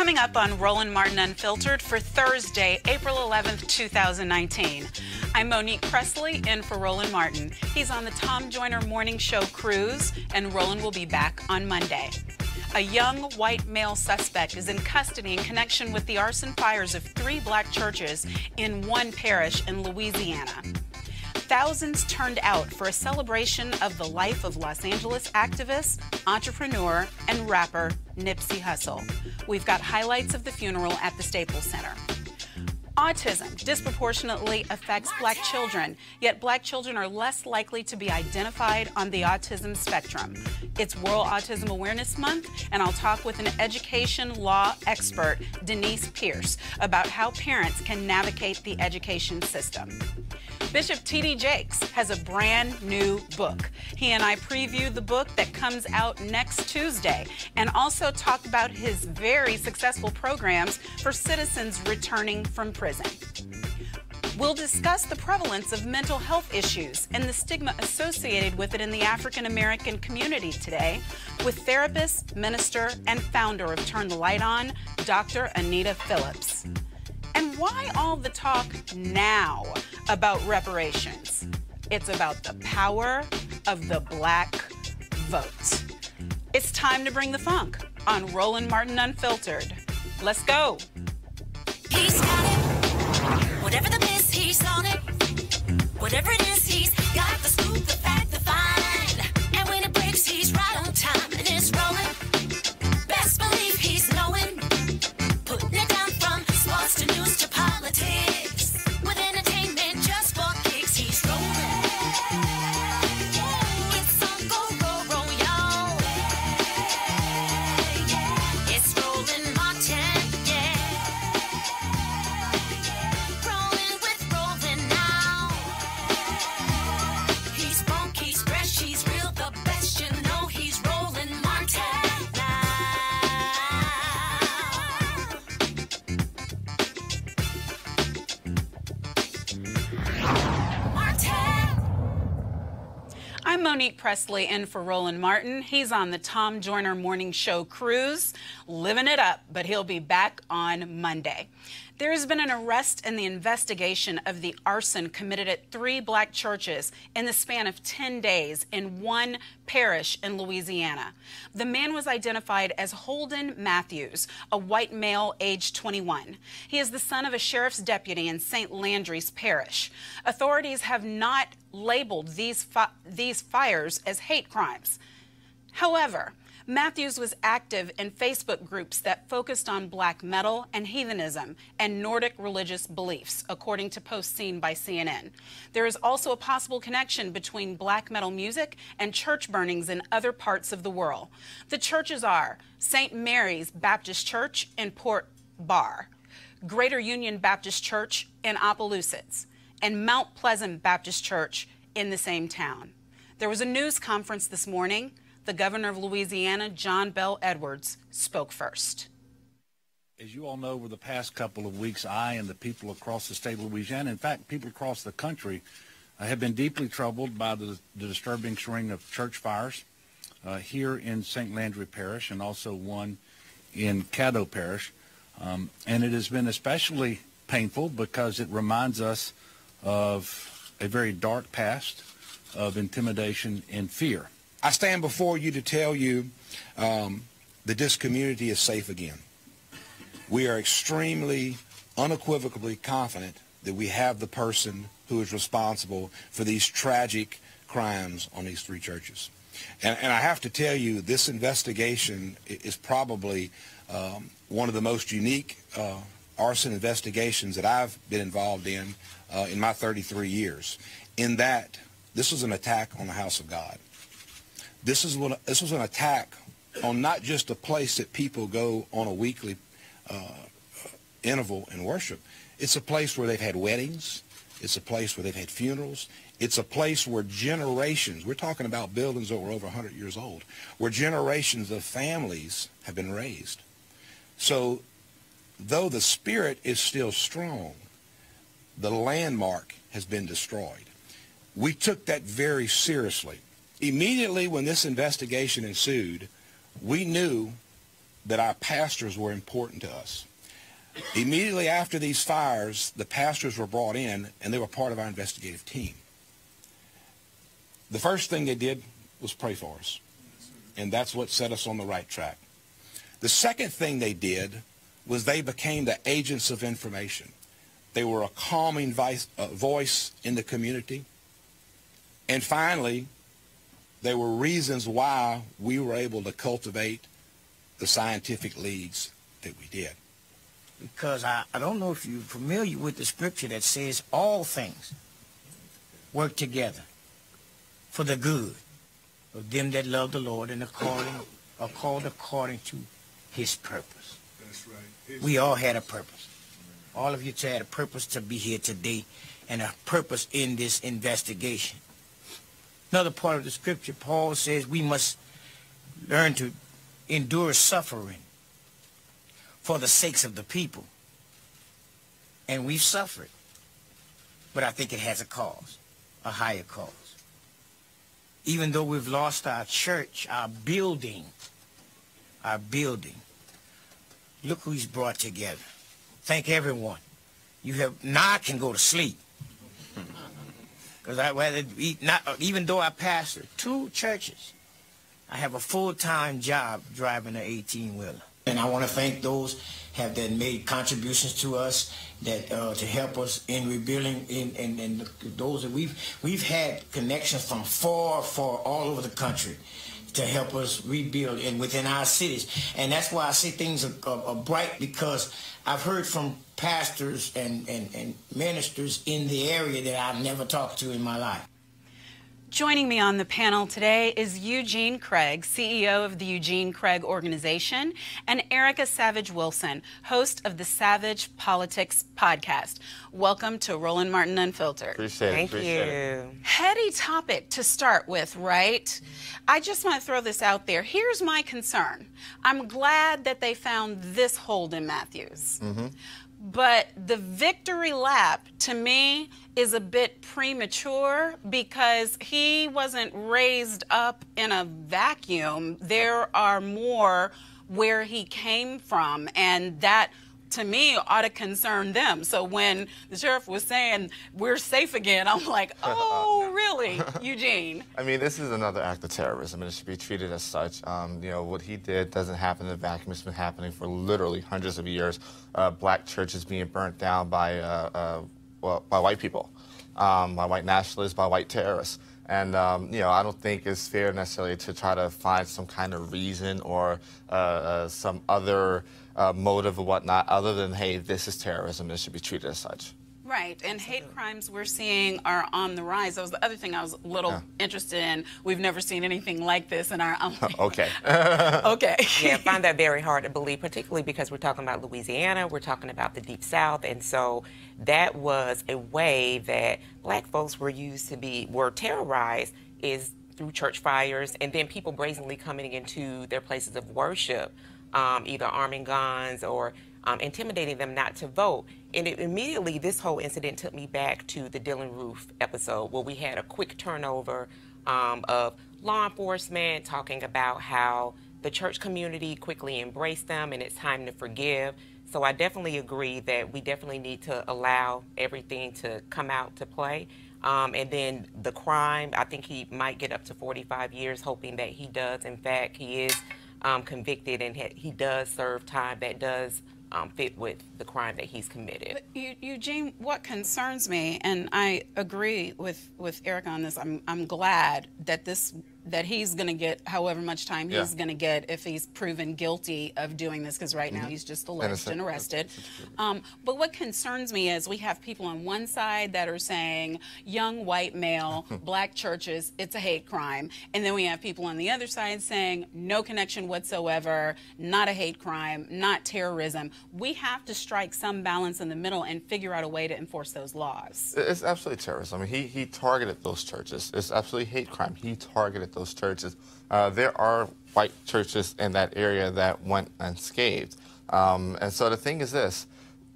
Coming up on Roland Martin Unfiltered for Thursday, April 11th, 2019. I'm Monique Presley in for Roland Martin. He's on the Tom Joyner Morning Show cruise, and Roland will be back on Monday. A young white male suspect is in custody in connection with the arson fires of 3 black churches in one parish in Louisiana. Thousands turned out for a celebration of the life of Los Angeles activist, entrepreneur, and rapper Nipsey Hussle. We've got highlights of the funeral at the Staples Center. Autism disproportionately affects black children, yet black children are less likely to be identified on the autism spectrum. It's World Autism Awareness Month, and I'll talk with an education law expert, Denise Pierce, about how parents can navigate the education system. Bishop T.D. Jakes has a brand new book. He and I preview the book that comes out next Tuesday, and also talk about his very successful programs for citizens returning from prison. We'll discuss the prevalence of mental health issues and the stigma associated with it in the African American community today with therapist, minister, and founder of Turn the Light On, Dr. Anita Phillips. And why all the talk now about reparations? It's about the power of the black vote. It's time to bring the funk on Roland Martin Unfiltered. Let's go. He's got it. Whatever the miss, he's on it. Whatever it is, he's got the scoop, the fact, the find. And when it breaks, he's right on time and it's rolling. Best believe he's knowing. Putting it down from sports to news to politics. With entertainment just for kicks, he's rolling. It's on go, y'all. It's Roland Martin, rolling with Roland now. He's funk, he's fresh, he's real, the best, you know he's Roland Martin now. I'm Monique Presley in for Roland Martin. He's on the Tom Joyner Morning Show cruise, living it up, but he'll be back on Monday. There has been an arrest in the investigation of the arson committed at 3 black churches in the span of 10 days in one parish in Louisiana. The man was identified as Holden Matthews, a white male aged 21. He is the son of a sheriff's deputy in St. Landry's Parish. Authorities have not labeled these fires as hate crimes. However, Matthews was active in Facebook groups that focused on black metal and heathenism and Nordic religious beliefs, according to posts seen by CNN. There is also a possible connection between black metal music and church burnings in other parts of the world. The churches are St. Mary's Baptist Church in Port Barre, Greater Union Baptist Church in Opelousas, and Mount Pleasant Baptist Church in the same town. There was a news conference this morning. The governor of Louisiana, John Bel Edwards, spoke first. As you all know, over the past couple of weeks, I and the people across the state of Louisiana, in fact, people across the country, have been deeply troubled by the disturbing string of church fires here in St. Landry Parish and also one in Caddo Parish. And it has been especially painful because it reminds us of a very dark past of intimidation and fear. I stand before you to tell you that this community is safe again. We are extremely, unequivocally confident that we have the person who is responsible for these tragic crimes on these 3 churches. And I have to tell you, this investigation is probably one of the most unique arson investigations that I've been involved in my 33 years, in that this was an attack on the house of God. This was an attack on not just a place that people go on a weekly interval and worship. It's a place where they've had weddings. It's a place where they've had funerals. It's a place where generations, we're talking about buildings that were over 100 years old, where generations of families have been raised. So though the spirit is still strong, the landmark has been destroyed. We took that very seriously. Immediately when this investigation ensued, we knew that our pastors were important to us. Immediately after these fires, the pastors were brought in, and they were part of our investigative team. The first thing they did was pray for us, and that's what set us on the right track. The second thing they did was they became the agents of information. They were a calming voice in the community. And finally, there were reasons why we were able to cultivate the scientific leads that we did. Because I don't know if you're familiar with the scripture that says all things work together for the good of them that love the Lord and are called according to his purpose. That's right. We all had a purpose. All of you had a purpose to be here today and a purpose in this investigation. Another part of the scripture, Paul says we must learn to endure suffering for the sakes of the people. And we've suffered. But I think it has a cause, a higher cause. Even though we've lost our church, our building, look who he's brought together. Thank everyone. Now I can go to sleep. Because I'd rather even though I pastor 2 churches, I have a full-time job driving an 18-wheeler. And I want to thank those that made contributions to us that to help us in rebuilding and those that we've had connections from far all over the country to help us rebuild and within our cities. And that's why I say things are bright, because I've heard from pastors and ministers in the area that I've never talked to in my life. Joining me on the panel today is Eugene Craig, CEO of the Eugene Craig Organization, and Erica Savage-Wilson, host of the Savage Politics podcast. Welcome to Roland Martin Unfiltered. Appreciate it. Heady topic to start with, right? I just want to throw this out there. Here's my concern. I'm glad that they found this hold in Matthews. But the victory lap, to me, is a bit premature because he wasn't raised up in a vacuum. There are more where he came from, and that, to me, ought to concern them. So when the sheriff was saying, we're safe again, I'm like, oh, really, Eugene? I mean, this is another act of terrorism, and it should be treated as such. You know, what he did doesn't happen in a vacuum. It's been happening for literally hundreds of years. Black churches being burnt down by white people, by white nationalists, by white terrorists. And, you know, I don't think it's fair necessarily to try to find some kind of reason or some other motive or whatnot other than, hey, this is terrorism. It should be treated as such. Right, and hate crimes we're seeing are on the rise. That was the other thing I was a little interested in. We've never seen anything like this in our own. Okay. Okay. Yeah, I find that very hard to believe, particularly because we're talking about Louisiana, we're talking about the Deep South, and so that was a way that black folks were terrorized is through church fires, and then people brazenly coming into their places of worship, either arming guns or intimidating them not to vote. And immediately, this whole incident took me back to the Dylan Roof episode, where we had a quick turnover of law enforcement talking about how the church community quickly embraced them and it's time to forgive. So I definitely agree that we definitely need to allow everything to come out to play. And then the crime, I think he might get up to 45 years, hoping that he does. In fact, he is convicted and he does serve time that does fit with the crime that he's committed. But Eugene, what concerns me, and I agree with Erica on this, I'm glad that he's going to get however much time he's going to get if he's proven guilty of doing this, because right now he's just alleged and arrested. But what concerns me is we have people on one side that are saying young white male, black churches, it's a hate crime. And then we have people on the other side saying no connection whatsoever, not a hate crime, not terrorism. We have to strike some balance in the middle and figure out a way to enforce those laws. It's absolutely terrorism. I mean, he targeted those churches. It's absolutely hate crime. He targeted those churches. There are white churches in that area that went unscathed. And so the thing is this,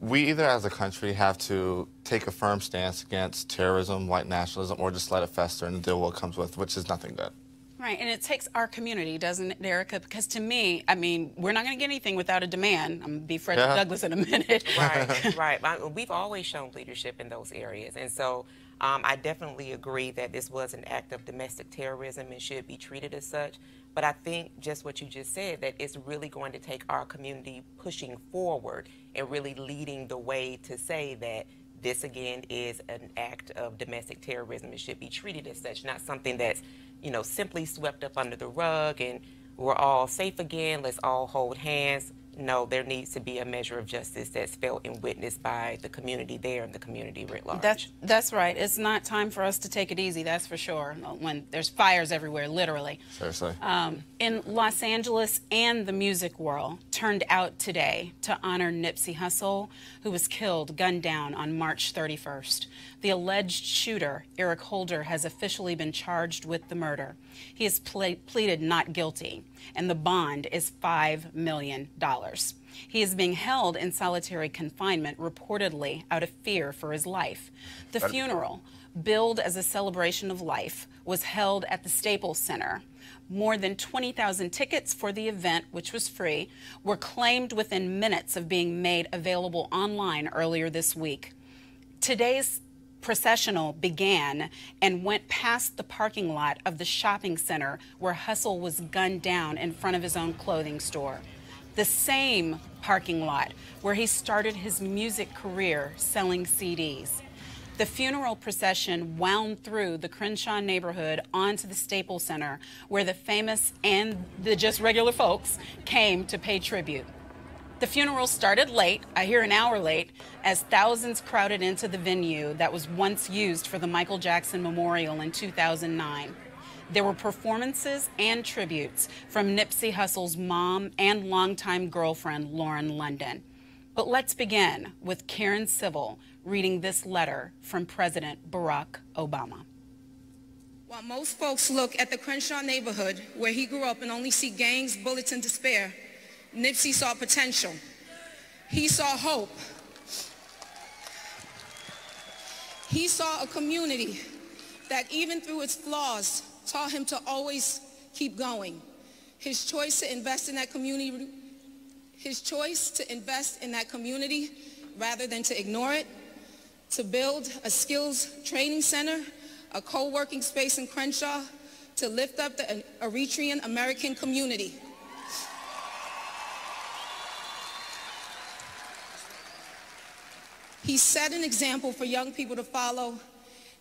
we either as a country have to take a firm stance against terrorism, white nationalism, or just let it fester and deal with what comes with, which is nothing good. Right, and it takes our community, doesn't it, Erica? Because to me, I mean, we're not going to get anything without a demand. I'm going to be Frederick Douglass in a minute. Right, right. We've always shown leadership in those areas. And so I definitely agree that this was an act of domestic terrorism and should be treated as such. But I think just what you just said, that it's really going to take our community pushing forward and really leading the way to say that this, again, is an act of domestic terrorism. It should be treated as such, not something that's, you know, simply swept up under the rug and we're all safe again, let's all hold hands. No, there needs to be a measure of justice that's felt and witnessed by the community there and the community writ large. That's right. It's not time for us to take it easy, that's for sure, when there's fires everywhere, literally. Seriously. In Los Angeles and the music world turned out today to honor Nipsey Hussle, who was killed, gunned down on March 31st. The alleged shooter, Eric Holder, has officially been charged with the murder. He has pleaded not guilty, and the bond is $5 million. He is being held in solitary confinement, reportedly out of fear for his life. The funeral, billed as a celebration of life, was held at the Staples Center. More than 20,000 tickets for the event, which was free, were claimed within minutes of being made available online earlier this week. Today's processional began and went past the parking lot of the shopping center where Hussle was gunned down in front of his own clothing store. The same parking lot where he started his music career selling CDs. The funeral procession wound through the Crenshaw neighborhood onto the Staples Center, where the famous and the just regular folks came to pay tribute. The funeral started late, I hear an hour late, as thousands crowded into the venue that was once used for the Michael Jackson Memorial in 2009. There were performances and tributes from Nipsey Hussle's mom and longtime girlfriend, Lauren London. But let's begin with Karen Civil reading this letter from President Barack Obama. While most folks look at the Crenshaw neighborhood where he grew up and only see gangs, bullets, and despair, Nipsey saw potential. He saw hope. He saw a community that even through its flaws taught him to always keep going. His choice to invest in that community, rather than to ignore it, to build a skills training center, a co-working space in Crenshaw, to lift up the Eritrean American community. He set an example for young people to follow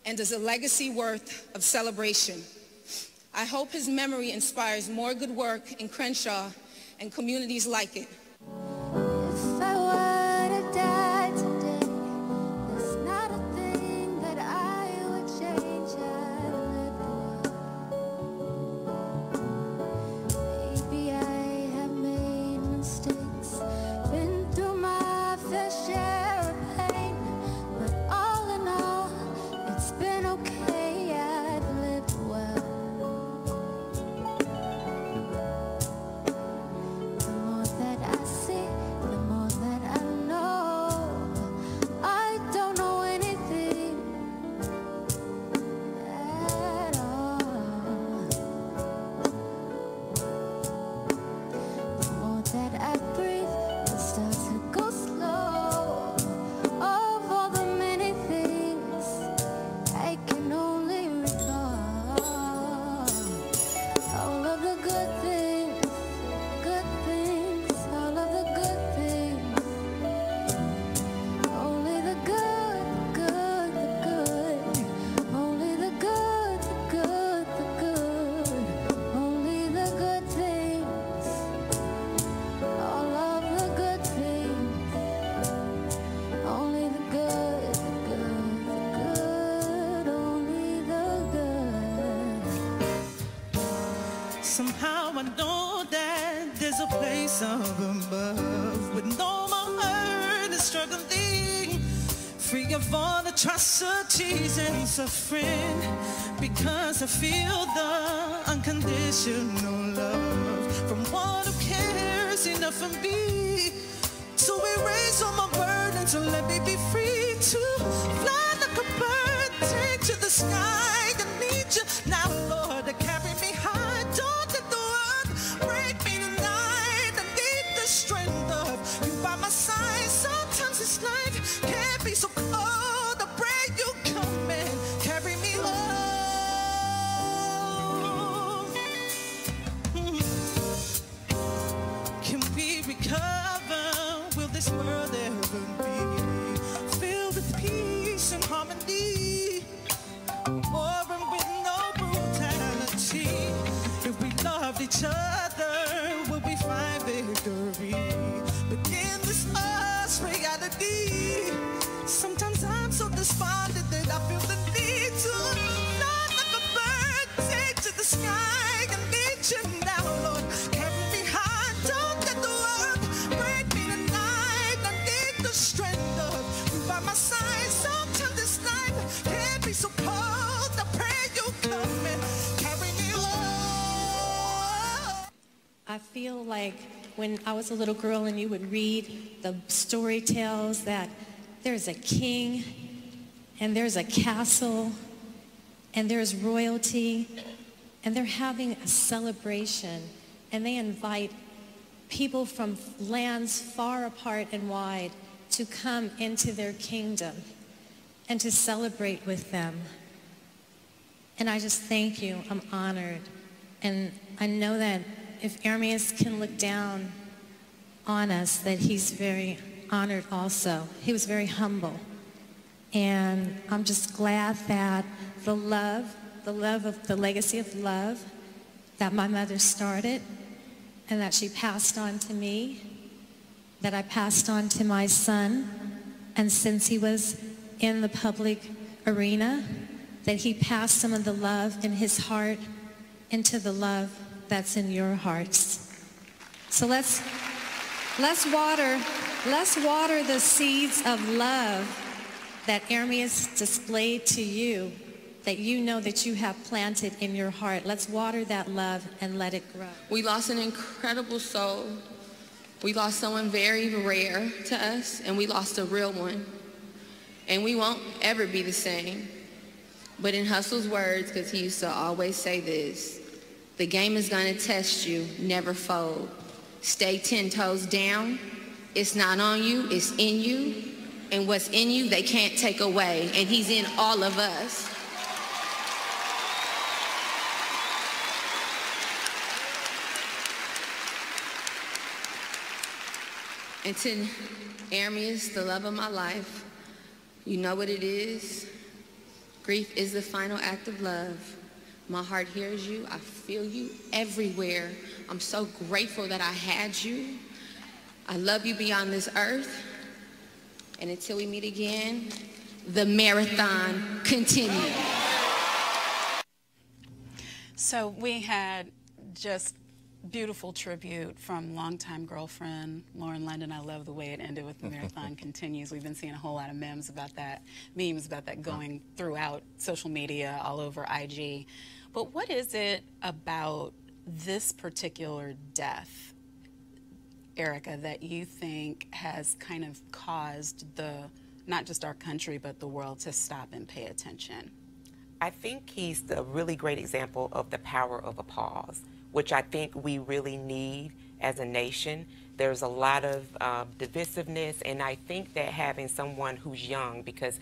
and is a legacy worth of celebration. I hope his memory inspires more good work in Crenshaw and communities like it. If I were to die today, there's not a thing that I would change. I've lived well. Maybe I have made mistakes, been through my fair share of pain, but all in all, it's been okay. I've lived well. The more that I see, the more that I know. I don't know anything at all. The more that I breathe, I start to go slow. Of all the many things I can only recall, all of the good things, all of the good things, only the good, only the good, only the good things, all of the good things, only the good, only the good. Somehow I know that there's a place up above with no more hurt and struggling, free of all atrocities and suffering, because I feel the unconditional love from one who cares enough for me to erase all my burdens and let me be free to fly like a bird, take to the sky. I need you now, Lord, to carry me high. each other will we find victory. But in this harsh reality, sometimes I'm so despondent that I feel the need to fly like a bird, take to the sky and meet you now, Lord. Carry me high, don't let the world break me tonight. I need the strength of you by my side. Sometimes this life can be so cold. I pray you come and carry me home. I feel like when I was a little girl and you would read the story tales that there's a king and there's a castle and there's royalty and they're having a celebration and they invite people from lands far apart and wide to come into their kingdom and to celebrate with them. And I just thank you. I'm honored. And I know that if Ermias can look down on us, that he's very honored also. He was very humble. And I'm just glad that the legacy of love that my mother started and that she passed on to me, that I passed on to my son, and since he was in the public arena, that he passed some of the love in his heart into the love that's in your hearts. So let's water the seeds of love that Ermias displayed to you, that you know that you have planted in your heart. Let's water that love and let it grow. We lost an incredible soul. We lost someone very rare to us, and we lost a real one. And we won't ever be the same. But in Hustle's words, because he used to always say this, the game is going to test you, never fold. Stay 10 toes down. It's not on you, it's in you. And what's in you, they can't take away. And he's in all of us. And to Ermias, the love of my life, you know what it is. Grief is the final act of love. My heart hears you. I feel you everywhere. I'm so grateful that I had you. I love you beyond this earth. And until we meet again, the marathon continues. So we had just beautiful tribute from longtime girlfriend Lauren London. I love the way it ended with the marathon continues. We've been seeing a whole lot of memes about that going throughout social media, all over IG. But what is it about this particular death, Erica, that you think has kind of caused not just our country, but the world to stop and pay attention? I think he's the really great example of the power of a pause, which I think we really need as a nation. There's a lot of divisiveness, and I think that having someone who's young, because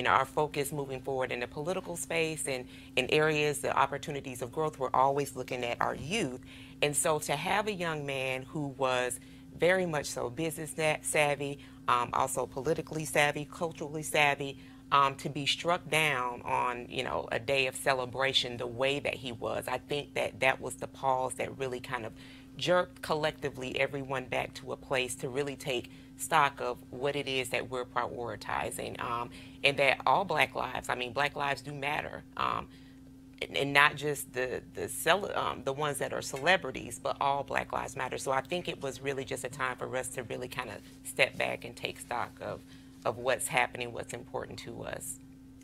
our focus moving forward in the political space and in areas, the opportunities of growth, we're always looking at our youth. And so to have a young man who was very much so business savvy, also politically savvy, culturally savvy, to be struck down on, a day of celebration the way that he was, I think that was the pause that really kind of jerked collectively everyone back to a place to really take stock of what it is that we're prioritizing, and that all Black lives, Black lives do matter, and not just the ones that are celebrities, but all Black lives matter. So I think it was really just a time for us to really kind of step back and take stock of what's happening, what's important to us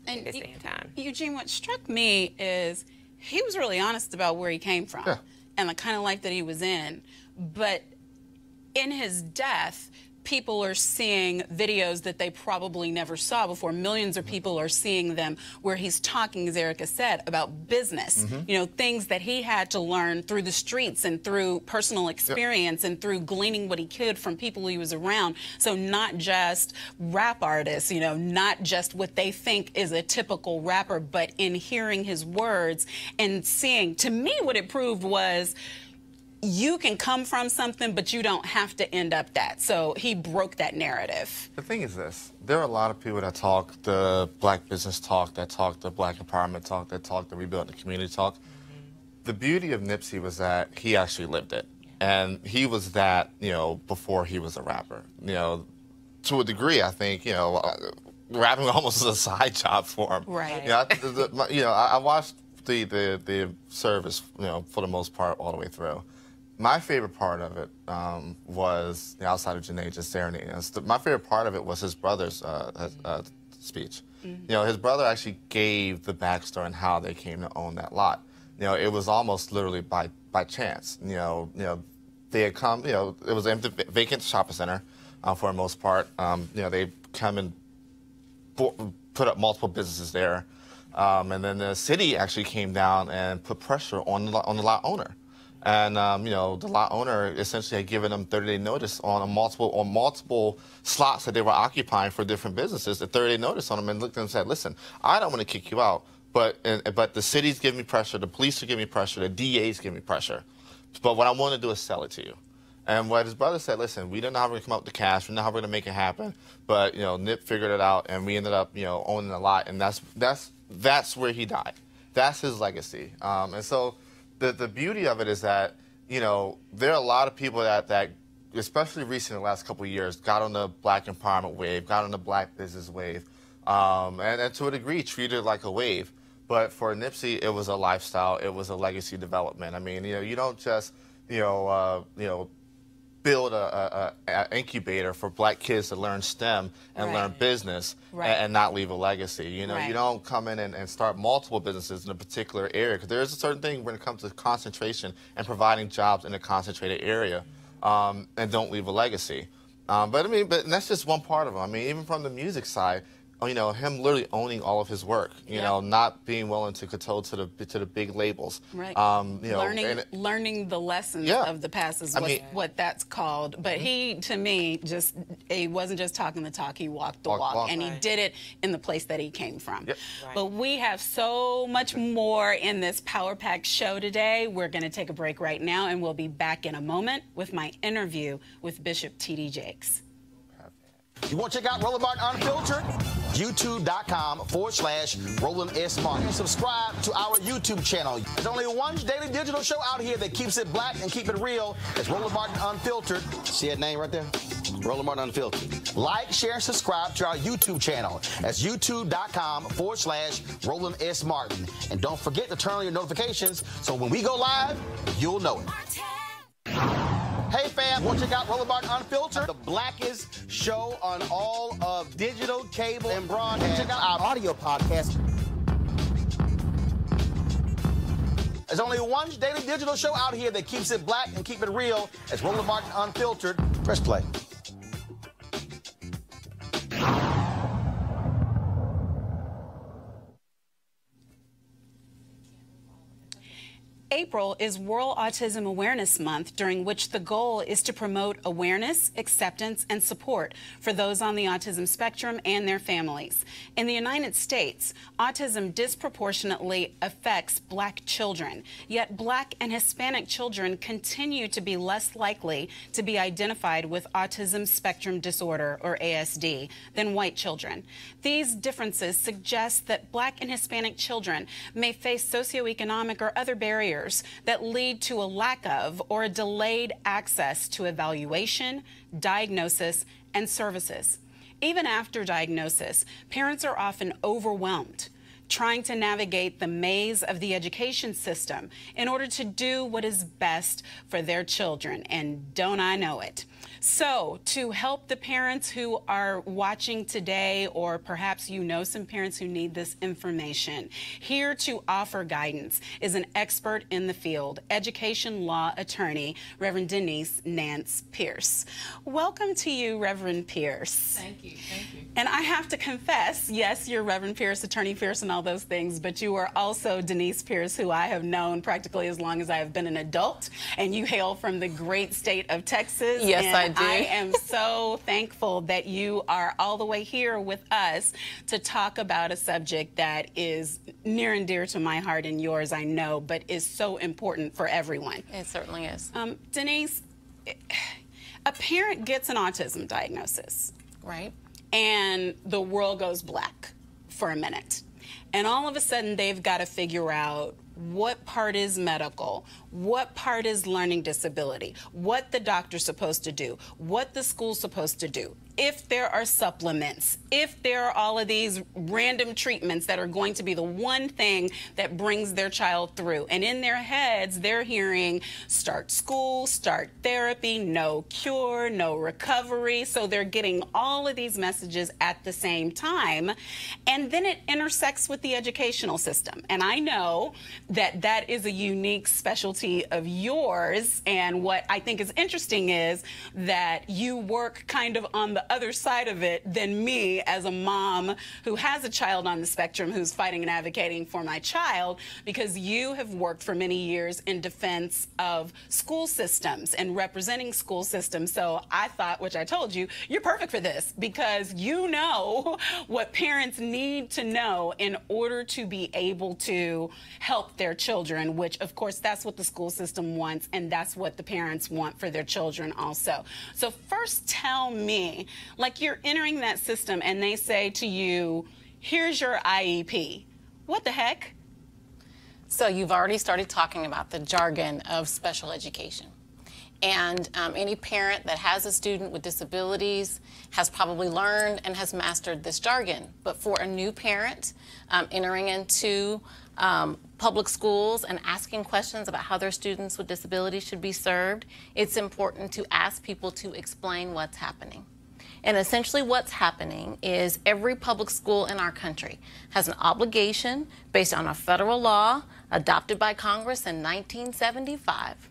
in this day and time. Eugene, what struck me is he was really honest about where he came from and the kind of life that he was in. But in his death, people are seeing videos that they probably never saw before. Millions of people are seeing them where he's talking, as Erica said, about business. Things that he had to learn through the streets and through personal experience and through gleaning what he could from people he was around. So not just rap artists, not just what they think is a typical rapper, but in hearing his words and seeing, to me, what it proved was, you can come from something, but you don't have to end up that. So he broke that narrative. The thing is this, there are a lot of people that talk the Black business talk, that talk the Black empowerment talk, that talk the rebuilding the community talk. the beauty of Nipsey was that he actually lived it. And he was that, you know, before he was a rapper. You know, to a degree, I think, you know, rapping almost was a side job for him. Right. You know, I watched the service, you know, for the most part all the way through. My favorite part of it was, you know, outside of Janae just serenading us, my favorite part of it was his brother's speech. You know, his brother actually gave the backstory on how they came to own that lot. You know, it was almost literally by chance. You know, they had come. You know, it was an empty, vacant shopping center for the most part. You know, they come and put up multiple businesses there, and then the city actually came down and put pressure on the lot owner. And you know, the lot owner essentially had given them 30-day notice on multiple slots that they were occupying for different businesses. A 30-day notice on them, and looked at them and said, "Listen, I don't want to kick you out, but the city's giving me pressure, the police are giving me pressure, the DA's giving me pressure. But what I want to do is sell it to you." And what his brother said, "Listen, we don't know how we're gonna come up with the cash, we don't know how we're gonna make it happen, but you know, Nip figured it out, and we ended up, you know, owning a lot, and that's where he died. That's his legacy." And so. The beauty of it is that, you know, there are a lot of people that especially recently in the last couple of years, got on the black empowerment wave, got on the black business wave, and to a degree treated it like a wave. But for Nipsey, it was a lifestyle, it was a legacy development. I mean, you know, you don't just, you know, build a incubator for black kids to learn STEM and learn business and not leave a legacy. You know, you don't come in and start multiple businesses in a particular area, because there is a certain thing when it comes to concentration and providing jobs in a concentrated area, and don't leave a legacy. But I mean, that's just one part of it. I mean, even from the music side, you know, him literally owning all of his work, you know, not being willing to kowtow to the big labels. Right. You know, learning the lessons of the past is what that's called. But he, to me, he wasn't just talking the talk, he walked the walk. And he did it in the place that he came from. Yep. But we have so much more in this Power Pack show today. We're going to take a break right now, and we'll be back in a moment with my interview with Bishop T.D. Jakes. You want to check out Roland Martin Unfiltered? YouTube.com/Roland S. Martin. And subscribe to our YouTube channel. There's only one daily digital show out here that keeps it black and keep it real. It's Roland Martin Unfiltered. See that name right there? Roland Martin Unfiltered. Like, share, and subscribe to our YouTube channel. That's YouTube.com/Roland S. Martin. And don't forget to turn on your notifications so when we go live, you'll know it. Hey fam, want to check out Roland Martin Unfiltered, the blackest show on all of digital, cable, and broadcast. Check out our audio podcast. There's only one daily digital show out here that keeps it black and keep it real. It's Roland Martin Unfiltered. Press play. April is World Autism Awareness Month, during which the goal is to promote awareness, acceptance, and support for those on the autism spectrum and their families. In the United States, autism disproportionately affects black children, yet black and Hispanic children continue to be less likely to be identified with autism spectrum disorder, or ASD, than white children. These differences suggest that black and Hispanic children may face socioeconomic or other barriers that lead to a lack of or a delayed access to evaluation, diagnosis, and services. Even after diagnosis, parents are often overwhelmed trying to navigate the maze of the education system in order to do what is best for their children, and don't I know it. So, to help the parents who are watching today, or perhaps you know some parents who need this information, here to offer guidance is an expert in the field, education law attorney, Reverend Denise Nance Pierce. Welcome to you, Reverend Pierce. Thank you, thank you. And I have to confess, yes, you're Reverend Pierce, Attorney Pierce, and all those things, but you are also Denise Pierce, who I have known practically as long as I have been an adult, and you hail from the great state of Texas. Yes, and I do. I am so thankful that you are all the way here with us to talk about a subject that is near and dear to my heart and yours, I know, but is so important for everyone. It certainly is. Denise, a parent gets an autism diagnosis. Right. And the world goes black for a minute. And all of a sudden, they've got to figure out what part is medical, what part is learning disability, what the doctor's supposed to do, what the school's supposed to do, if there are supplements, if there are all of these random treatments that are going to be the one thing that brings their child through. And in their heads, they're hearing start school, start therapy, no cure, no recovery. So they're getting all of these messages at the same time. And then it intersects with the educational system. And I know that that is a unique specialty of yours. And what I think is interesting is that you work kind of on the other side of it than me as a mom who has a child on the spectrum who's fighting and advocating for my child, because you have worked for many years in defense of school systems and representing school systems. So I thought, which I told you, you're perfect for this because you know what parents need to know in order to be able to help their children, which of course that's what the school system wants and that's what the parents want for their children also. So first tell me, like you're entering that system and they say to you, here's your IEP. What the heck? So you've already started talking about the jargon of special education. And any parent that has a student with disabilities has probably learned and has mastered this jargon. But for a new parent entering into public schools and asking questions about how their students with disabilities should be served, it's important to ask people to explain what's happening. And essentially what's happening is every public school in our country has an obligation based on a federal law adopted by Congress in 1975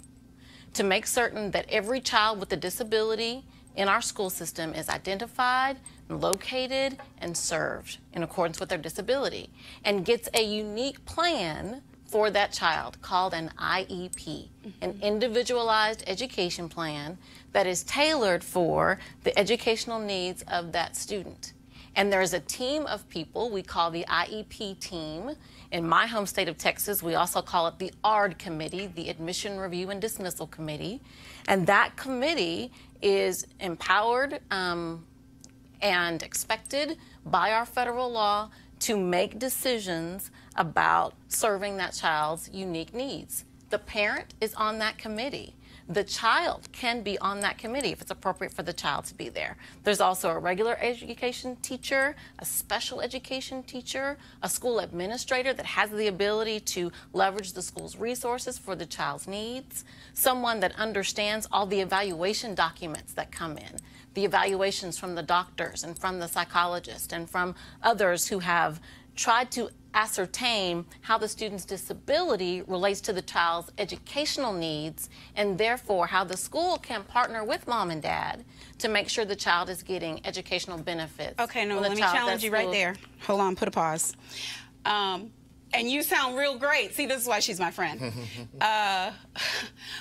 to make certain that every child with a disability in our school system is identified, located, and served in accordance with their disability, and gets a unique plan for that child called an IEP, an individualized education plan that is tailored for the educational needs of that student. And there's a team of people we call the IEP team. In my home state of Texas, we also call it the ARD committee, the Admission Review and Dismissal Committee. And that committee is empowered and expected by our federal law to make decisions about serving that child's unique needs. The parent is on that committee. The child can be on that committee if it's appropriate for the child to be there. There's also a regular education teacher, a special education teacher, a school administrator that has the ability to leverage the school's resources for the child's needs, someone that understands all the evaluation documents that come in, the evaluations from the doctors and from the psychologist and from others who have tried to ascertain how the student's disability relates to the child's educational needs, and therefore how the school can partner with mom and dad to make sure the child is getting educational benefits. Okay, no, let me challenge you right there. Hold on, put a pause. And you sound real great. See, this is why she's my friend.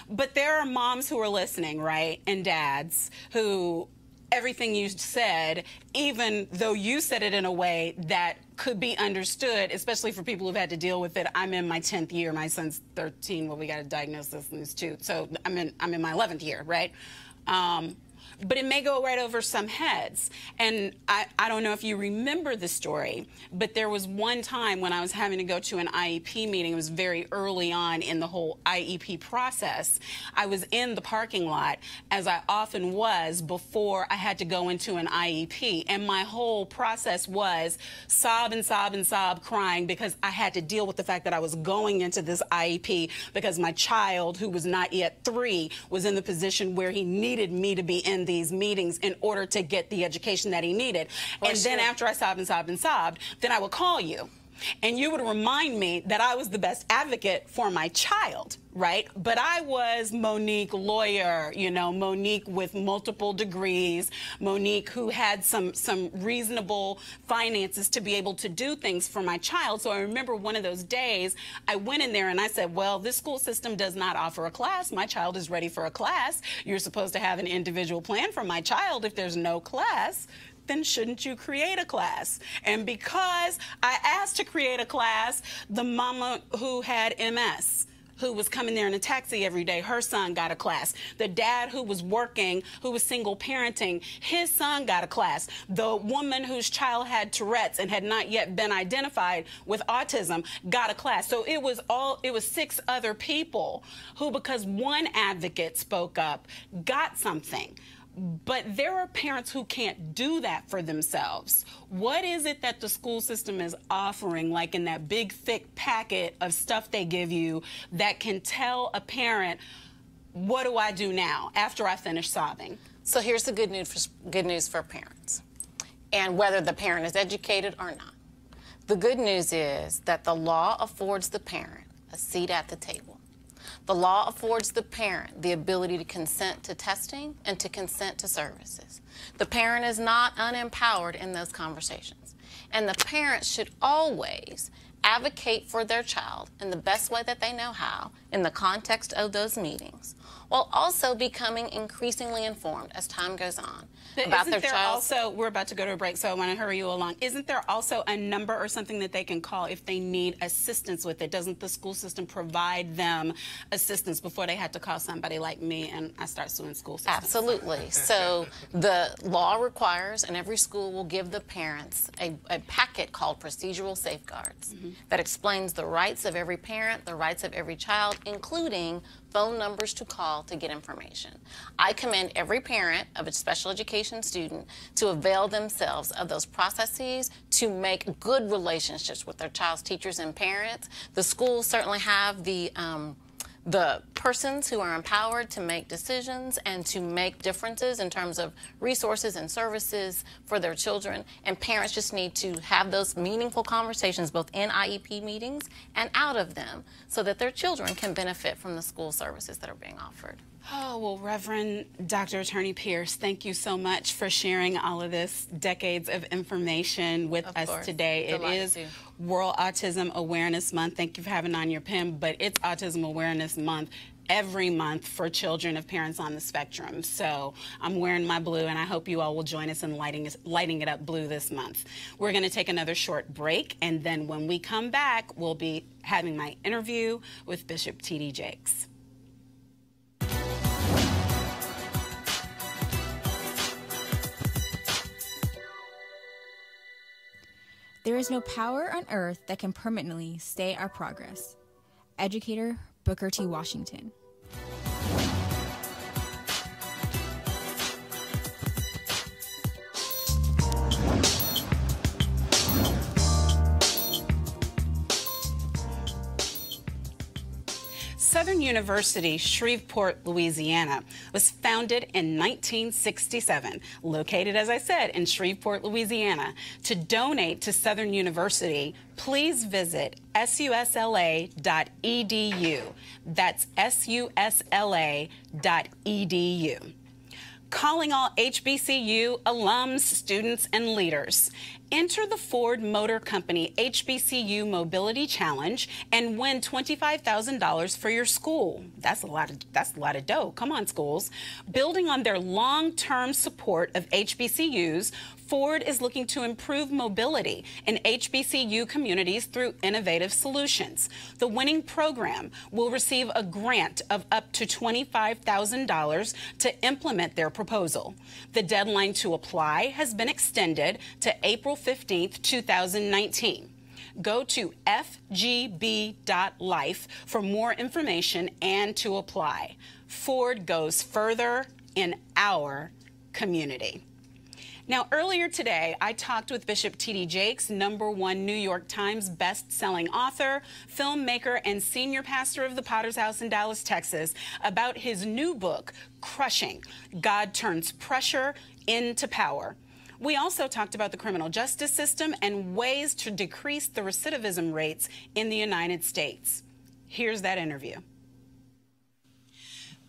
But there are moms who are listening, right, and dads who everything you said, even though you said it in a way that could be understood, especially for people who've had to deal with it. I'm in my 10th year. My son's 13. Well, we got a diagnosis in this too. So I'm in my 11th year, right? But it may go right over some heads. And I don't know if you remember the story, but there was one time when I was having to go to an IEP meeting. It was very early on in the whole IEP process. I was in the parking lot, as I often was before I had to go into an IEP. And my whole process was sob and sob and sob, crying because I had to deal with the fact that I was going into this IEP because my child, who was not yet 3, was in the position where he needed me to be in these meetings in order to get the education that he needed. And then after I sobbed and sobbed and sobbed, then I would call you. And you would remind me that I was the best advocate for my child, right? But I was Monique, lawyer, you know, Monique with multiple degrees, Monique who had some reasonable finances to be able to do things for my child. So I remember one of those days, I went in there and I said, well, this school system does not offer a class. My child is ready for a class. You're supposed to have an individual plan for my child. If there's no class, then shouldn't you create a class? And because I asked to create a class, the mama who had MS who was coming there in a taxi every day, her son got a class. The dad who was working, who was single parenting, his son got a class. The woman whose child had Tourette's and had not yet been identified with autism got a class. So it was 6 other people who, because one advocate spoke up, got something. But there are parents who can't do that for themselves. What is it that the school system is offering, like in that big, thick packet of stuff they give you, that can tell a parent, what do I do now after I finish sobbing? So here's the good news for parents, and whether the parent is educated or not. The good news is that the law affords the parent a seat at the table. The law affords the parent the ability to consent to testing and to consent to services. The parent is not unempowered in those conversations. And the parent should always advocate for their child in the best way that they know how in the context of those meetings, while also becoming increasingly informed as time goes on about their child. Also, we're about to go to a break, so I want to hurry you along. Isn't there also a number or something that they can call if they need assistance with it? Doesn't the school system provide them assistance before they had to call somebody like me and I start suing school systems? Absolutely. So the law requires, and every school will give the parents a packet called procedural safeguards that explains the rights of every parent, the rights of every child, including phone numbers to call to get information. I commend every parent of a special education student to avail themselves of those processes to make good relationships with their child's teachers and parents. The schools certainly have the persons who are empowered to make decisions and to make differences in terms of resources and services for their children, and parents just need to have those meaningful conversations both in IEP meetings and out of them so that their children can benefit from the school services that are being offered. Oh, well, Reverend Dr. Attorney Pierce, thank you so much for sharing all of this decades of information with us today. It is World Autism Awareness Month. Thank you for having on your pen, but it's Autism Awareness Month every month for children of parents on the spectrum. So I'm wearing my blue, and I hope you all will join us in lighting it up blue this month. We're going to take another short break, and then when we come back, we'll be having my interview with Bishop T.D. Jakes. There is no power on earth that can permanently stay our progress. Educator Booker T. Washington. Southern University, Shreveport, Louisiana, was founded in 1967, located, as I said, in Shreveport, Louisiana. To donate to Southern University, please visit susla.edu. That's susla.edu. Calling all HBCU alums, students, and leaders. Enter the Ford Motor Company HBCU Mobility Challenge and win $25,000 for your school. That's a lot of dough. Come on, schools. Building on their long-term support of HBCUs, Ford is looking to improve mobility in HBCU communities through innovative solutions. The winning program will receive a grant of up to $25,000 to implement their proposal. The deadline to apply has been extended to April 15th, 2019. Go to fgb.life for more information and to apply. Ford goes further in our community. Now, earlier today, I talked with Bishop T.D. Jakes, #1 New York Times best-selling author, filmmaker, and senior pastor of the Potter's House in Dallas, Texas, about his new book, Crushing: God Turns Pressure into Power. We also talked about the criminal justice system and ways to decrease the recidivism rates in the United States. Here's that interview.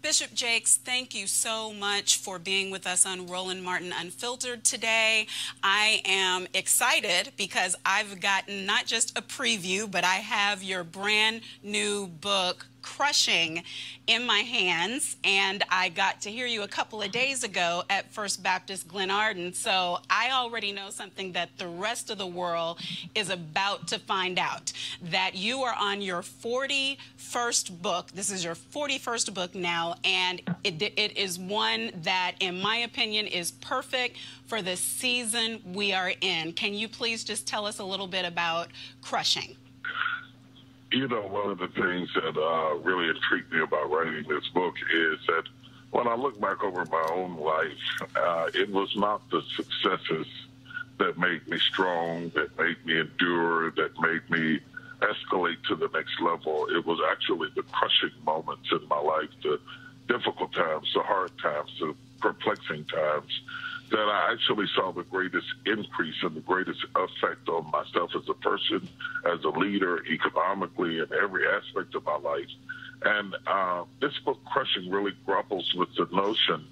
Bishop Jakes, thank you so much for being with us on Roland Martin Unfiltered today. I am excited because I've gotten not just a preview, but I have your brand new book, Crushing in my hands, and I got to hear you a couple of days ago at First Baptist Glen Arden, so I already know something that the rest of the world is about to find out, that you are on your 41st book. This is your 41st book now, and it is one that, in my opinion, is perfect for the season we are in. Can you please just tell us a little bit about Crushing? You know, one of the things that really intrigued me about writing this book is that when I look back over my own life, it was not the successes that made me strong, that made me endure, that made me escalate to the next level. It was actually the crushing moments in my life, the difficult times, the hard times, the perplexing times, that I actually saw the greatest increase and the greatest effect on myself as a person, as a leader, economically, in every aspect of my life. And this book, Crushing, really grapples with the notion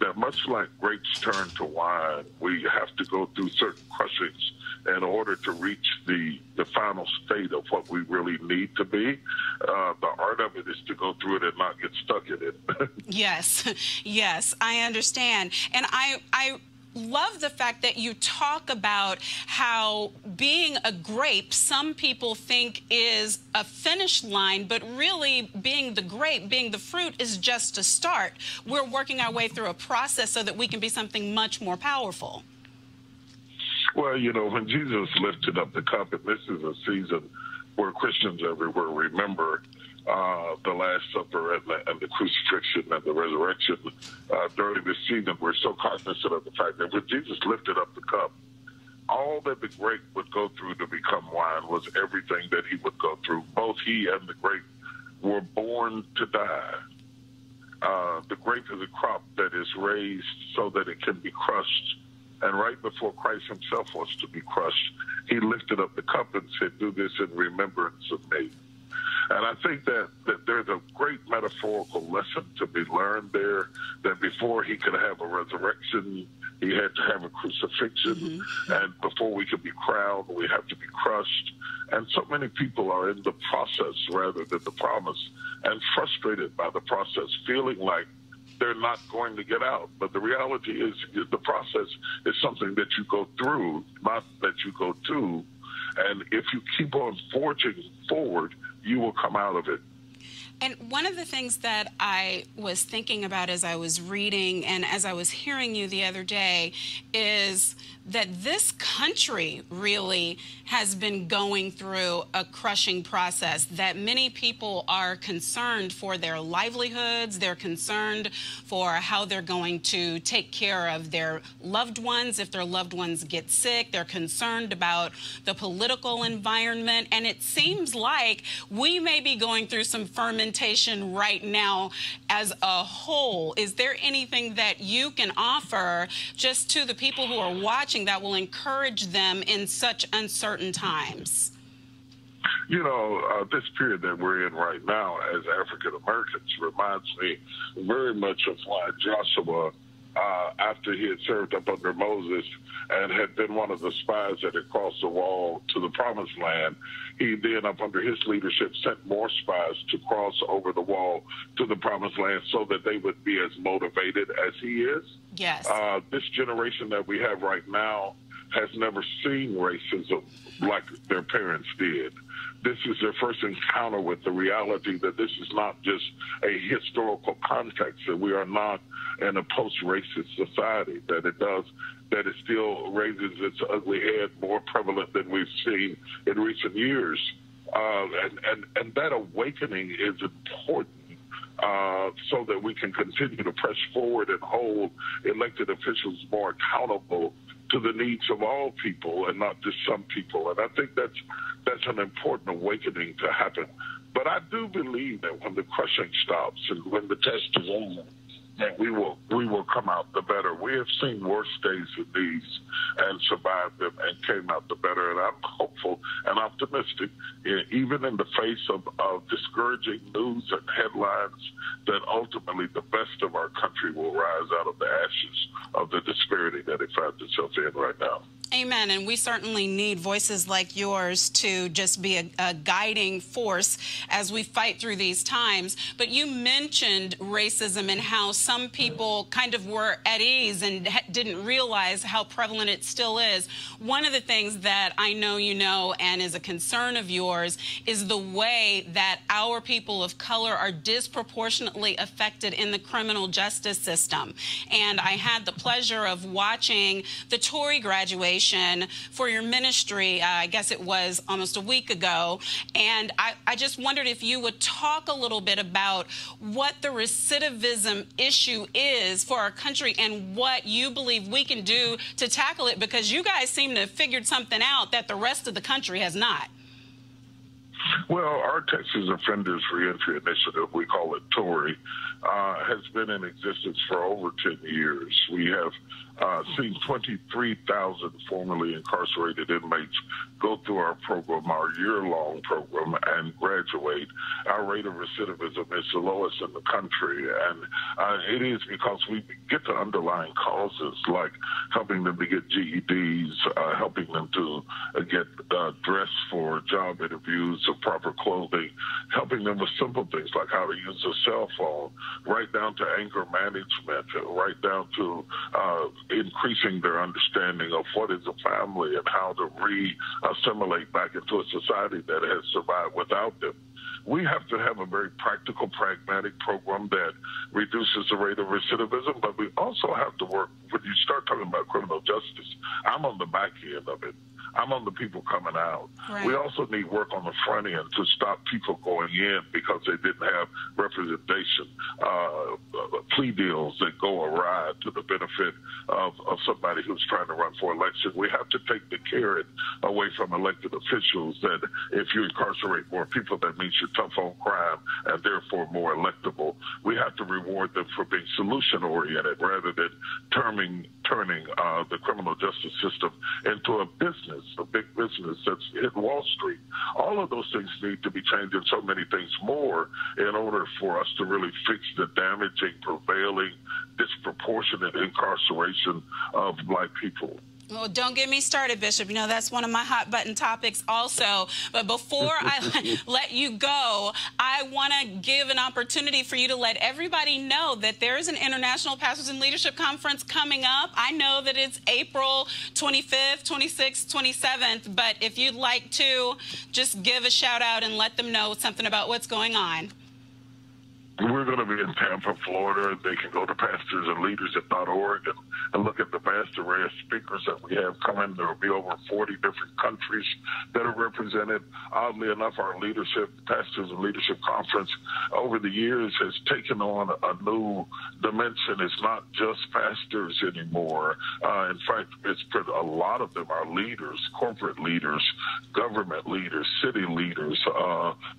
that much like grapes turn to wine, we have to go through certain crushings in order to reach the final state of what we really need to be. The art of it is to go through it and not get stuck in it. Yes, yes, I understand. And I love the fact that you talk about how being a grape, some people think is a finish line, but really being the grape, being the fruit, is just a start. We're working our way through a process so that we can be something much more powerful. Well, you know, when Jesus lifted up the cup, and this is a season where Christians everywhere remember the Last Supper and the crucifixion and the resurrection during this season, we're so cognizant of the fact that when Jesus lifted up the cup, all that the grape would go through to become wine was everything that he would go through. Both he and the grape were born to die. The grape is a crop that is raised so that it can be crushed. And right before Christ himself was to be crushed, he lifted up the cup and said, "Do this in remembrance of me." And I think that there's a great metaphorical lesson to be learned there, that before he could have a resurrection, he had to have a crucifixion. And before we could be crowned, we have to be crushed. And so many people are in the process rather than the promise, and frustrated by the process, feeling like they're not going to get out. But the reality is the process is something that you go through, not that you go to. And if you keep on forging forward, you will come out of it. And one of the things that I was thinking about as I was reading and as I was hearing you the other day is that this country really has been going through a crushing process, that many people are concerned for their livelihoods, they're concerned for how they're going to take care of their loved ones if their loved ones get sick, they're concerned about the political environment, and it seems like we may be going through some fermentation right now as a whole. Is there anything that you can offer just to the people who are watching that will encourage them in such uncertain times? You know, this period that we're in right now as African Americans reminds me very much of why Joshua, after he had served up under Moses and had been one of the spies that had crossed the wall to the promised land, he then, up under his leadership, sent more spies to cross over the wall to the promised land so that they would be as motivated as he is. Yes. This generation that we have right now has never seen racism like their parents did. This is their first encounter with the reality that this is not just a historical context, that we are not in a post-racist society, that it still raises its ugly head more prevalent than we've seen in recent years. And that awakening is important so that we can continue to press forward and hold elected officials more accountable to the needs of all people and not just some people. And I think that's an important awakening to happen. But I do believe that when the crushing stops and when the test is over, that we will come out the better. We have seen worse days than these and survived them and came out the better. And I'm hopeful and optimistic, even in the face of discouraging news and headlines, that ultimately the best of our country will rise out of the ashes of the disparity that it finds itself in right now. Amen, and we certainly need voices like yours to just be a guiding force as we fight through these times. But you mentioned racism and how some people kind of were at ease and didn't realize how prevalent it still is. One of the things that I know you know and is a concern of yours is the way that our people of color are disproportionately affected in the criminal justice system. And I had the pleasure of watching the Tory graduation for your ministry, I guess it was almost a week ago, and I just wondered if you would talk a little bit about what the recidivism issue is for our country and what you believe we can do to tackle it, because you guys seem to have figured something out that the rest of the country has not. Well, our Texas Offenders Reentry Initiative, we call it TORI, has been in existence for over 10 years. We have seen 23,000 formerly incarcerated inmates go through our program, our year-long program, and graduate. Our rate of recidivism is the lowest in the country, and it is because we get to underlying causes like helping them to get GEDs, helping them to get dressed for job interviews, or proper clothing, helping them with simple things like how to use a cell phone, right down to anger management, right down to increasing their understanding of what is a family and how to re-assimilate back into a society that has survived without them. We have to have a very practical, pragmatic program that reduces the rate of recidivism, but we also have to work, when you start talking about criminal justice, I'm on the back end of it. I'm on the people coming out. Right. We also need work on the front end to stop people going in because they didn't have representation, plea deals that go awry to the benefit of somebody who's trying to run for election. We have to take the carrot away from elected officials that if you incarcerate more people, that means you're tough on crime and therefore more electable. We have to reward them for being solution-oriented rather than turning the criminal justice system into a business, a big business that's hit Wall Street. All of those things need to be changed, and so many things more, in order for us to really fix the damaging, prevailing, disproportionate incarceration of Black people. Well, don't get me started, Bishop. You know, that's one of my hot button topics also. But before I let you go, I want to give an opportunity for you to let everybody know that there is an International Pastors and Leadership Conference coming up. I know that it's April 25th, 26th, 27th, but if you'd like to just give a shout out and let them know something about what's going on. We're going to be in Tampa, Florida. They can go to pastorsandleaders.org and look at the vast array of speakers that we have coming. There will be over 40 different countries that are represented. Oddly enough, our Pastors and Leadership Conference over the years has taken on a new dimension. It's not just pastors anymore. In fact, a lot of them are leaders, corporate leaders, government leaders, city leaders,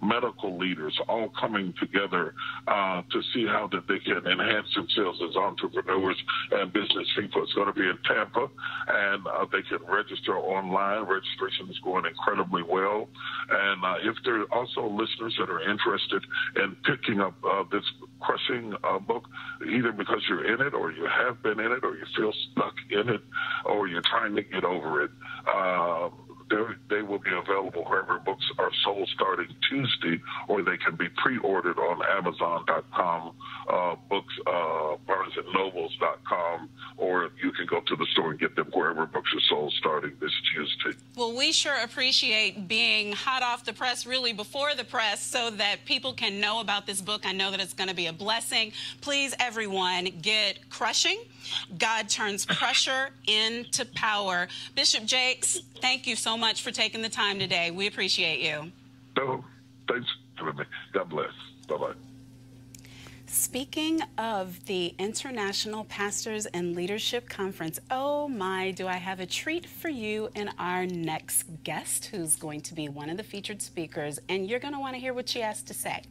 medical leaders, all coming together to see how that they can enhance themselves as entrepreneurs and business people. It's going to be in Tampa, and they can register online. Registration is going incredibly well. And if there are also listeners that are interested in picking up this crushing book, either because you're in it or you have been in it or you feel stuck in it or you're trying to get over it, they will be available wherever books are sold starting Tuesday, or they can be pre-ordered on Amazon.com, BarnesandNobles.com, or you can go to the store and get them wherever books are sold starting this Tuesday. Well, we sure appreciate being hot off the press, really before the press, so that people can know about this book. I know that it's going to be a blessing. Please, everyone, get Crushing. God Turns Pressure into Power. Bishop Jakes, thank you so much for taking the time today. We appreciate you. No, thanks for me. God bless. Bye-bye. Speaking of the International Pastors and Leadership Conference, oh my, do I have a treat for you in our next guest, who's going to be one of the featured speakers, and you're going to want to hear what she has to say.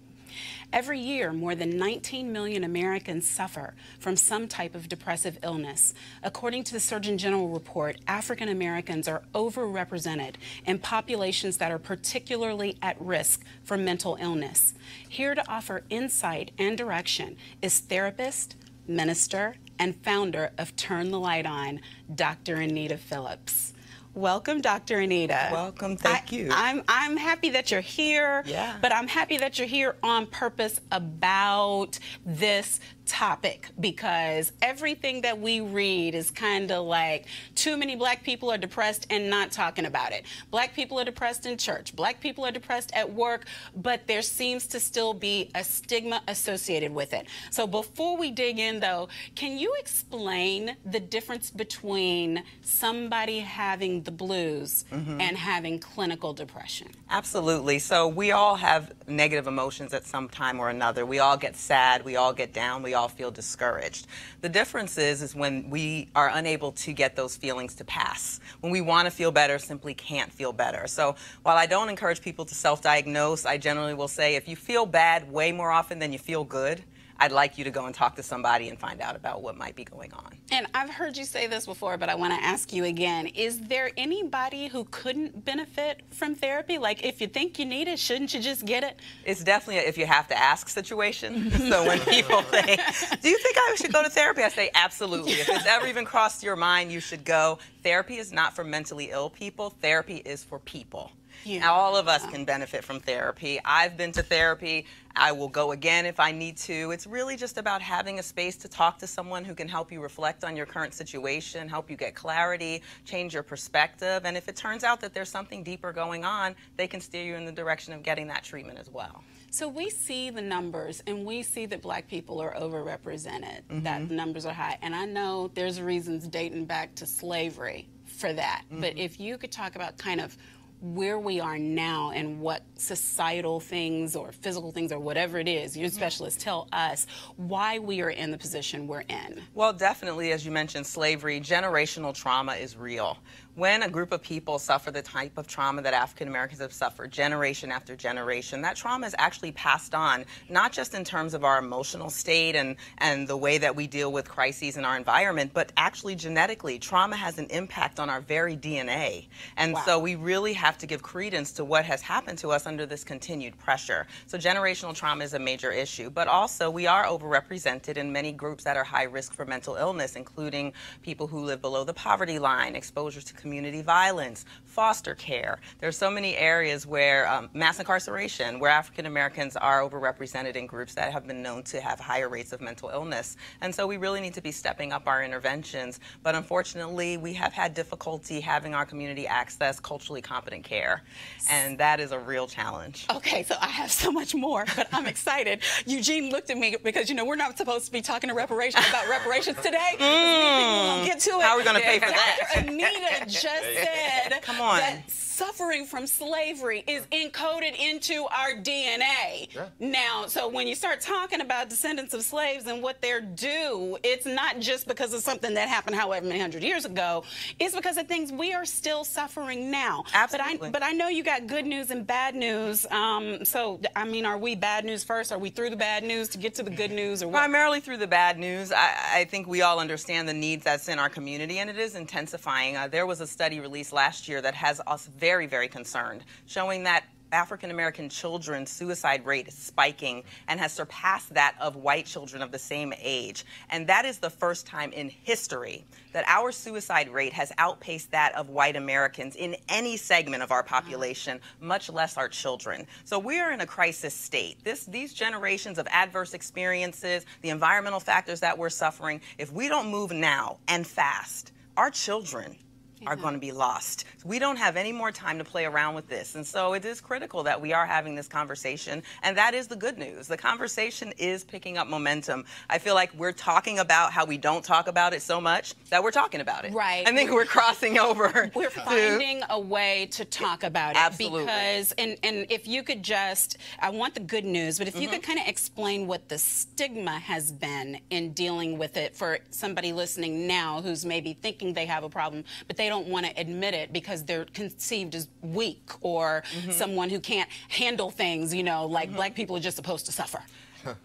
Every year, more than 19 million Americans suffer from some type of depressive illness. According to the Surgeon General report, African Americans are overrepresented in populations that are particularly at risk for mental illness. Here to offer insight and direction is therapist, minister, and founder of Turn the Light On, Dr. Anita Phillips. Welcome, Dr. Anita. Welcome, thank you. I'm happy that you're here, but I'm happy that you're here on purpose about this topic, because everything that we read is kind of like too many black people are depressed and not talking about it. Black people are depressed in church. Black people are depressed at work, but there seems to still be a stigma associated with it. So before we dig in, though, can you explain the difference between somebody having the blues and having clinical depression? Absolutely. So we all have negative emotions at some time or another. We all get sad, we all get down, we all feel discouraged. The difference is when we are unable to get those feelings to pass. When we want to feel better, simply can't feel better. So while I don't encourage people to self-diagnose, I generally will say if you feel bad way more often than you feel good, I'd like you to go and talk to somebody and find out about what might be going on. And I've heard you say this before, but I want to ask you again. Is there anybody who couldn't benefit from therapy? Like, if you think you need it, shouldn't you just get it? It's definitely a if you have to ask situation. So when people say, do you think I should go to therapy? I say, absolutely. If it's ever even crossed your mind, you should go. Therapy is not for mentally ill people. Therapy is for people. Yeah. Now, all of us can benefit from therapy. I've been to therapy. I will go again if I need to. It's really just about having a space to talk to someone who can help you reflect on your current situation, help you get clarity, change your perspective. And if it turns out that there's something deeper going on, they can steer you in the direction of getting that treatment as well. So we see the numbers, and we see that black people are overrepresented, that the numbers are high. And I know there's reasons dating back to slavery for that. But if you could talk about kind of where we are now and what societal things or physical things or whatever it is, your specialists tell us why we are in the position we're in. Well, definitely, as you mentioned, slavery, generational trauma is real. When a group of people suffer the type of trauma that African Americans have suffered generation after generation, that trauma is actually passed on, not just in terms of our emotional state and the way that we deal with crises in our environment, but actually genetically. Trauma has an impact on our very DNA. And so we really have to give credence to what has happened to us under this continued pressure. So generational trauma is a major issue, but also we are overrepresented in many groups that are high risk for mental illness, including people who live below the poverty line, exposure to community violence, foster care. There's so many areas where mass incarceration, where African Americans are overrepresented in groups that have been known to have higher rates of mental illness. And so we really need to be stepping up our interventions. But unfortunately, we have had difficulty having our community access culturally competent care. And that is a real challenge. Okay, so I have so much more, but I'm excited. Eugene looked at me because, you know, we're not supposed to be talking to reparations about reparations today. We won't get to it. How are we going to pay for that? Dr. Anita just said Come on. that suffering from slavery is encoded into our DNA. Now, so when you start talking about descendants of slaves and what they're due, it's not just because of something that happened however many hundred years ago. It's because of things we are still suffering now. Absolutely. But I know you got good news and bad news. So, I mean, are we bad news first? Are we through the bad news to get to the good news? Or what? Primarily through the bad news. I think we all understand the needs that's in our community, and it is intensifying. There was a study released last year that has us very, very concerned, showing that African American children's suicide rate is spiking and has surpassed that of white children of the same age. And that is the first time in history that our suicide rate has outpaced that of white Americans in any segment of our population, much less our children. So we are in a crisis state. These generations of adverse experiences, the environmental factors that we're suffering, if we don't move now and fast, our children are going to be lost. So we don't have any more time to play around with this. And so it is critical that we are having this conversation. And that is the good news. The conversation is picking up momentum. I feel like we're talking about how we don't talk about it so much that we're talking about it. Right. I think we're crossing over. We're finding a way to talk about it. Absolutely. Because, and if you could just, I want the good news, but if you could kind of explain what the stigma has been in dealing with it for somebody listening now who's maybe thinking they have a problem, but they don't want to admit it because they're conceived as weak or someone who can't handle things, you know, like black people are just supposed to suffer.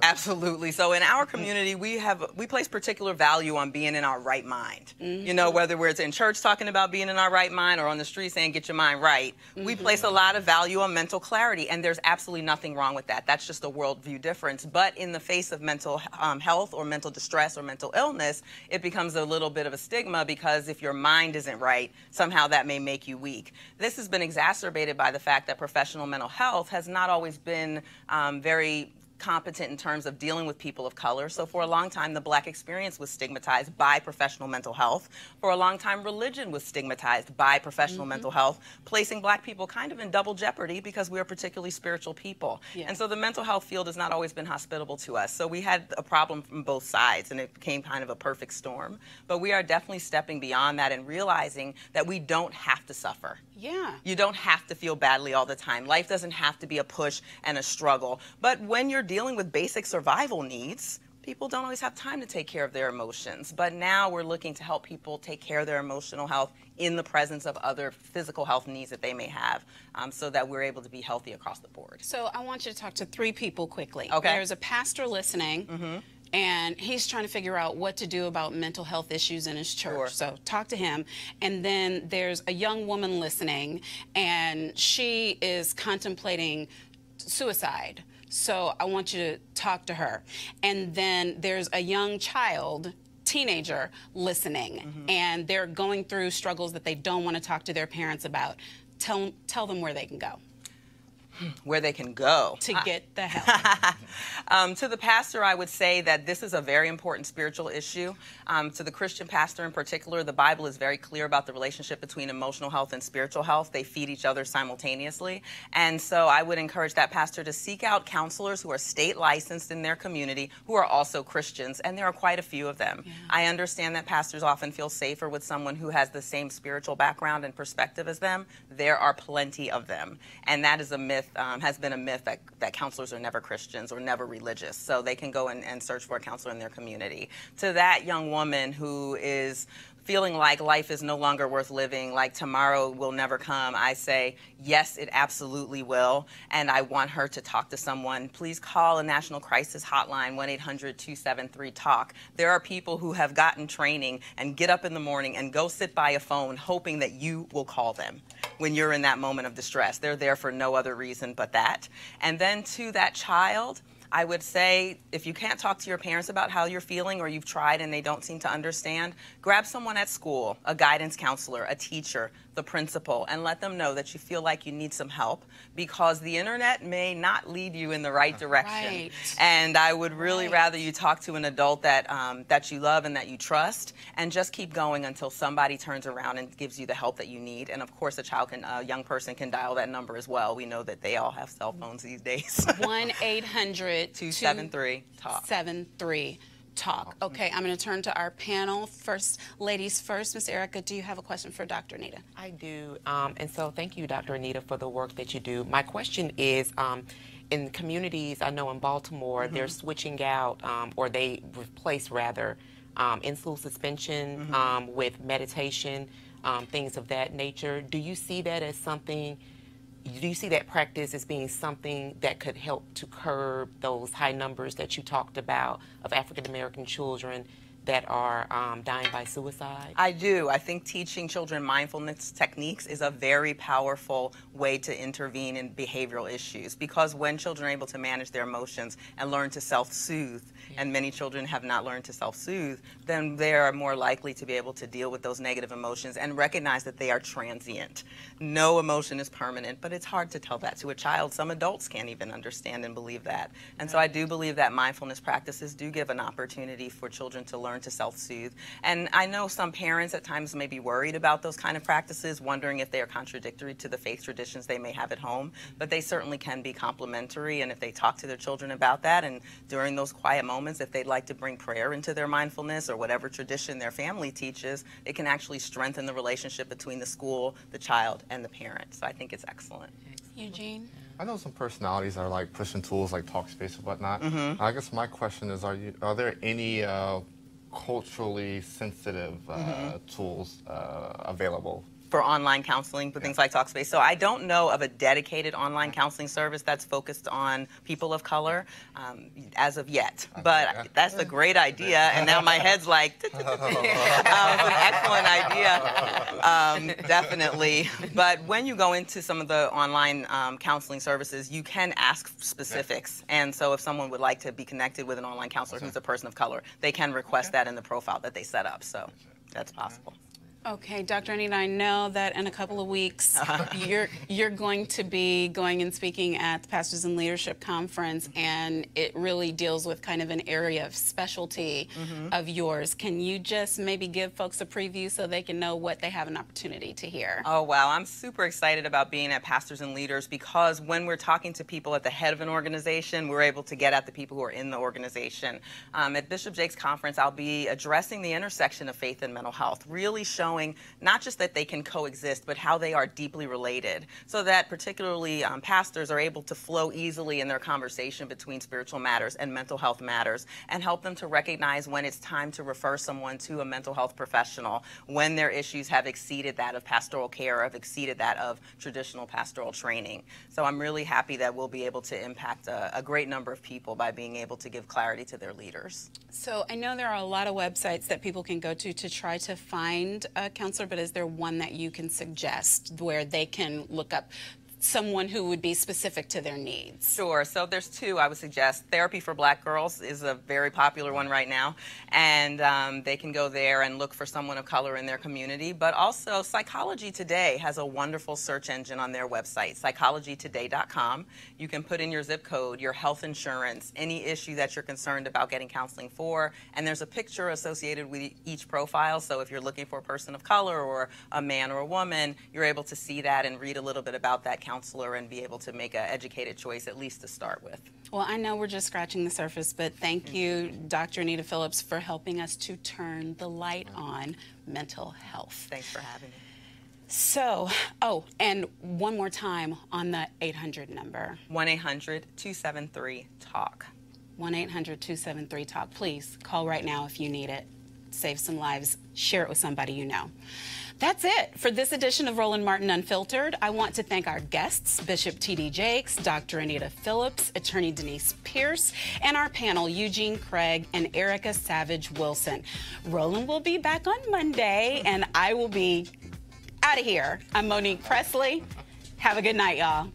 Absolutely. So in our community, we place particular value on being in our right mind. You know, whether we're in church talking about being in our right mind or on the street saying get your mind right, we place a lot of value on mental clarity, and there's absolutely nothing wrong with that. That's just a worldview difference. But in the face of mental health or mental distress or mental illness, it becomes a little bit of a stigma, because if your mind isn't right, somehow that may make you weak. This has been exacerbated by the fact that professional mental health has not always been very competent in terms of dealing with people of color. So for a long time, the Black experience was stigmatized by professional mental health. For a long time, religion was stigmatized by professional mental health, placing Black people kind of in double jeopardy because we are particularly spiritual people. And so the mental health field has not always been hospitable to us. So we had a problem from both sides, and it became kind of a perfect storm. But we are definitely stepping beyond that and realizing that we don't have to suffer. You don't have to feel badly all the time. Life doesn't have to be a push and a struggle. But when you're dealing with basic survival needs, people don't always have time to take care of their emotions. But now we're looking to help people take care of their emotional health in the presence of other physical health needs that they may have, so that we're able to be healthy across the board. So I want you to talk to 3 people quickly. Okay. There's a pastor listening. And he's trying to figure out what to do about mental health issues in his church. So talk to him. And then there's a young woman listening, and she is contemplating suicide. So I want you to talk to her. And then there's a young child, teenager, listening, and they're going through struggles that they don't want to talk to their parents about. Tell them where they can go. Where they can go to get the help. To the pastor, I would say that this is a very important spiritual issue. To the Christian pastor in particular, the Bible is very clear about the relationship between emotional health and spiritual health. They feed each other simultaneously. And so I would encourage that pastor to seek out counselors who are state licensed in their community, who are also Christians, and there are quite a few of them. I understand that pastors often feel safer with someone who has the same spiritual background and perspective as them. There are plenty of them, and that is a myth. Has been a myth that counselors are never Christians or never religious, so they can go and search for a counselor in their community. To that young woman who is feeling like life is no longer worth living, like tomorrow will never come, I say, yes, it absolutely will, and I want her to talk to someone. Please call a national crisis hotline, 1-800-273-TALK. There are people who have gotten training and get up in the morning and go sit by a phone hoping that you will call them when you're in that moment of distress. They're there for no other reason but that. And then to that child, I would say, if you can't talk to your parents about how you're feeling, or you've tried and they don't seem to understand, grab someone at school, a guidance counselor, a teacher, the principal, and let them know that you feel like you need some help, because the internet may not lead you in the right direction. And I would really rather you talk to an adult that that you love and that you trust, and just keep going until somebody turns around and gives you the help that you need. And of course, a young person can dial that number as well. We know that they all have cell phones these days. 1-800-273-TALK. 73-TALK. Okay, I'm going to turn to our panel. First, ladies first. Miss Erica, do you have a question for Dr. Anita? I do. And so thank you, Dr. Anita, for the work that you do. My question is, in communities, I know in Baltimore, they're switching out, or they replace rather, in-school suspension with meditation, things of that nature. Do you see that as something? Do you see that practice as being something that could help to curb those high numbers that you talked about of African-American children that are dying by suicide? I do. I think teaching children mindfulness techniques is a very powerful way to intervene in behavioral issues, because when children are able to manage their emotions and learn to self-soothe, and many children have not learned to self-soothe, then they are more likely to be able to deal with those negative emotions and recognize that they are transient. No emotion is permanent, but it's hard to tell that to a child. Some adults can't even understand and believe that. And so I do believe that mindfulness practices do give an opportunity for children to learn to self-soothe. And I know some parents at times may be worried about those kind of practices, wondering if they are contradictory to the faith traditions they may have at home, but they certainly can be complementary. And if they talk to their children about that, and during those quiet moments, if they'd like to bring prayer into their mindfulness or whatever tradition their family teaches, it can actually strengthen the relationship between the school, the child, and the parent. So I think it's excellent. Eugene? I know some personalities are like pushing tools like Talkspace and whatnot. I guess my question is, are there any culturally sensitive tools available for online counseling for things like Talkspace. So I don't know of a dedicated online counseling service that's focused on people of color as of yet. But that's a great idea, and now my head's like, it's an excellent idea, definitely. But when you go into some of the online counseling services, you can ask specifics. And so if someone would like to be connected with an online counselor who's a person of color, they can request that in the profile that they set up. So that's possible. Okay, Dr. Anita, I know that in a couple of weeks you're going to be going and speaking at the Pastors in Leadership Conference, and it really deals with kind of an area of specialty of yours. Can you just maybe give folks a preview so they can know what they have an opportunity to hear? Oh, wow. I'm super excited about being at Pastors and Leaders, because when we're talking to people at the head of an organization, we're able to get at the people who are in the organization. At Bishop Jake's conference, I'll be addressing the intersection of faith and mental health, really showing not just that they can coexist, but how they are deeply related, so that particularly pastors are able to flow easily in their conversation between spiritual matters and mental health matters, and help them to recognize when it's time to refer someone to a mental health professional, when their issues have exceeded that of pastoral care, have exceeded that of traditional pastoral training. So I'm really happy that we'll be able to impact a great number of people by being able to give clarity to their leaders. So I know there are a lot of websites that people can go to try to find a counselor, but is there one that you can suggest where they can look up someone who would be specific to their needs? Sure. So there's two I would suggest. Therapy for Black Girls is a very popular one right now, and they can go there and look for someone of color in their community. But also Psychology Today has a wonderful search engine on their website, psychologytoday.com. You can put in your zip code, your health insurance, any issue that you're concerned about getting counseling for, and there's a picture associated with each profile. So if you're looking for a person of color or a man or a woman, you're able to see that and read a little bit about that counselor and be able to make an educated choice, at least to start with. Well, I know we're just scratching the surface, but thank you, Dr. Anita Phillips, for helping us to turn the light on mental health. Thanks for having me. So, oh, and one more time on the 800 number. 1-800-273-TALK. 1-800-273-TALK. Please call right now if you need it. Save some lives. Share it with somebody you know. That's it for this edition of Roland Martin Unfiltered. I want to thank our guests, Bishop T.D. Jakes, Dr. Anita Phillips, Attorney Denise Pierce, and our panel, Eugene Craig and Erica Savage Wilson. Roland will be back on Monday, and I will be out of here. I'm Monique Presley. Have a good night, y'all.